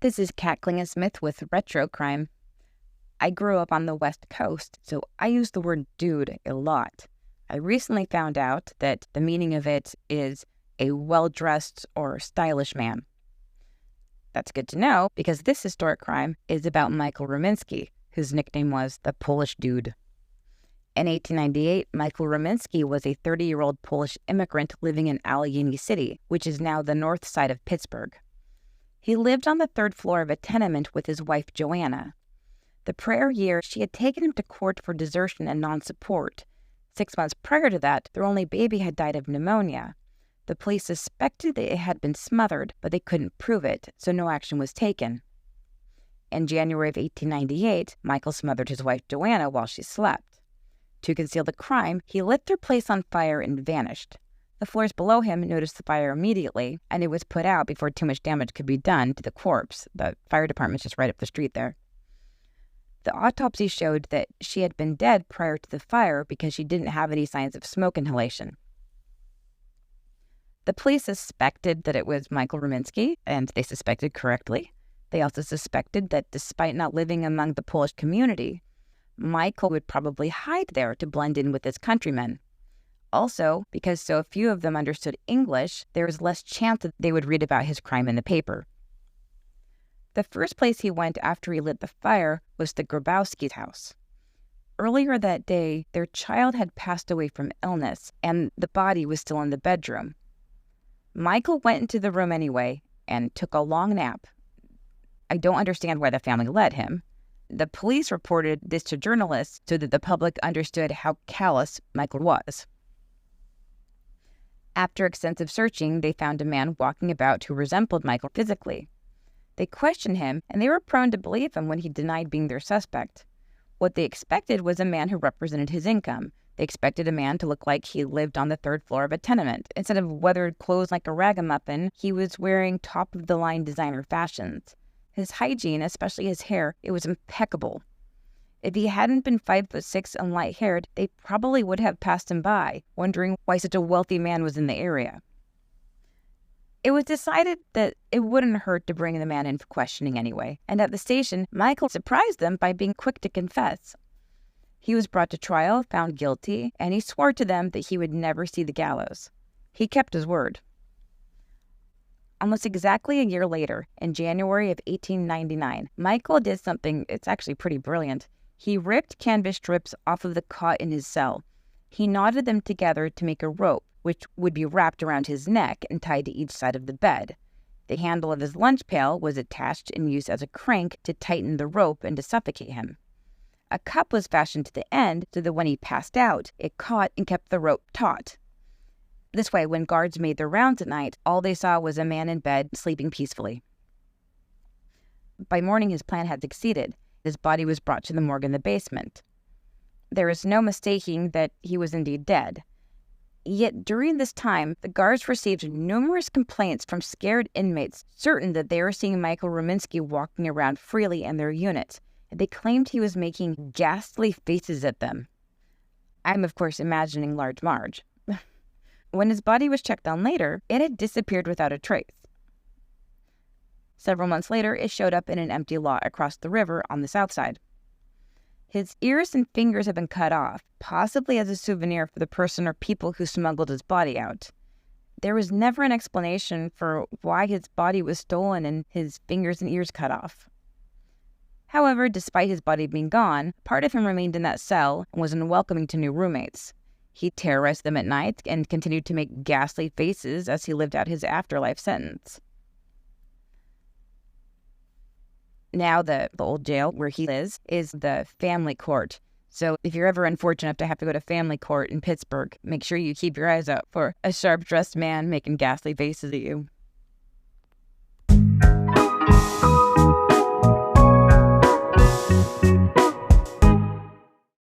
This is Kat Klingesmith with Retro Crime. I grew up on the West Coast, so I use the word dude a lot. I recently found out that the meaning of it is a well-dressed or stylish man. That's good to know because this historic crime is about Michael Ruminski, whose nickname was the Polish Dude. In 1898, Michael Ruminski was a 30-year-old Polish immigrant living in Allegheny City, which is now the north side of Pittsburgh. He lived on the third floor of a tenement with his wife, Joanna. The prior year, she had taken him to court for desertion and non-support. 6 months prior to that, their only baby had died of pneumonia. The police suspected that it had been smothered, but they couldn't prove it, so no action was taken. In January of 1898, Michael smothered his wife, Joanna, while she slept. To conceal the crime, he lit their place on fire and vanished. The floors below him noticed the fire immediately, and it was put out before too much damage could be done to the corpse. The fire department's just right up the street there. The autopsy showed that she had been dead prior to the fire because she didn't have any signs of smoke inhalation. The police suspected that it was Michael Ruminski, and they suspected correctly. They also suspected that despite not living among the Polish community, Michael would probably hide there to blend in with his countrymen. Also, because so few of them understood English, there was less chance that they would read about his crime in the paper. The first place he went after he lit the fire was the Grabowski's house. Earlier that day, their child had passed away from illness, and the body was still in the bedroom. Michael went into the room anyway and took a long nap. I don't understand why the family let him. The police reported this to journalists so that the public understood how callous Michael was. After extensive searching, they found a man walking about who resembled Michael physically. They questioned him, and they were prone to believe him when he denied being their suspect. What they expected was a man who represented his income. They expected a man to look like he lived on the third floor of a tenement. Instead of weathered clothes like a ragamuffin, he was wearing top-of-the-line designer fashions. His hygiene, especially his hair, it was impeccable. If he hadn't been 5'6" and light-haired, they probably would have passed him by, wondering why such a wealthy man was in the area. It was decided that it wouldn't hurt to bring the man in for questioning anyway, and at the station, Michael surprised them by being quick to confess. He was brought to trial, found guilty, and he swore to them that he would never see the gallows. He kept his word. Almost exactly a year later, in January of 1899, Michael did something it's actually pretty brilliant. He ripped canvas strips off of the cot in his cell. He knotted them together to make a rope, which would be wrapped around his neck and tied to each side of the bed. The handle of his lunch pail was attached and used as a crank to tighten the rope and to suffocate him. A cup was fashioned to the end so that when he passed out, it caught and kept the rope taut. This way, when guards made their rounds at night, all they saw was a man in bed sleeping peacefully. By morning, his plan had succeeded. His body was brought to the morgue in the basement. There is no mistaking that he was indeed dead. Yet during this time, the guards received numerous complaints from scared inmates, certain that they were seeing Michael Ruminski walking around freely in their units. They claimed he was making ghastly faces at them. I'm, of course, imagining Large Marge. When his body was checked on later, it had disappeared without a trace. Several months later, it showed up in an empty lot across the river on the south side. His ears and fingers had been cut off, possibly as a souvenir for the person or people who smuggled his body out. There was never an explanation for why his body was stolen and his fingers and ears cut off. However, despite his body being gone, part of him remained in that cell and was unwelcoming to new roommates. He terrorized them at night and continued to make ghastly faces as he lived out his afterlife sentence. Now the old jail where he is the family court. So if you're ever unfortunate enough to have to go to family court in Pittsburgh, make sure you keep your eyes out for a sharp-dressed man making ghastly faces at you.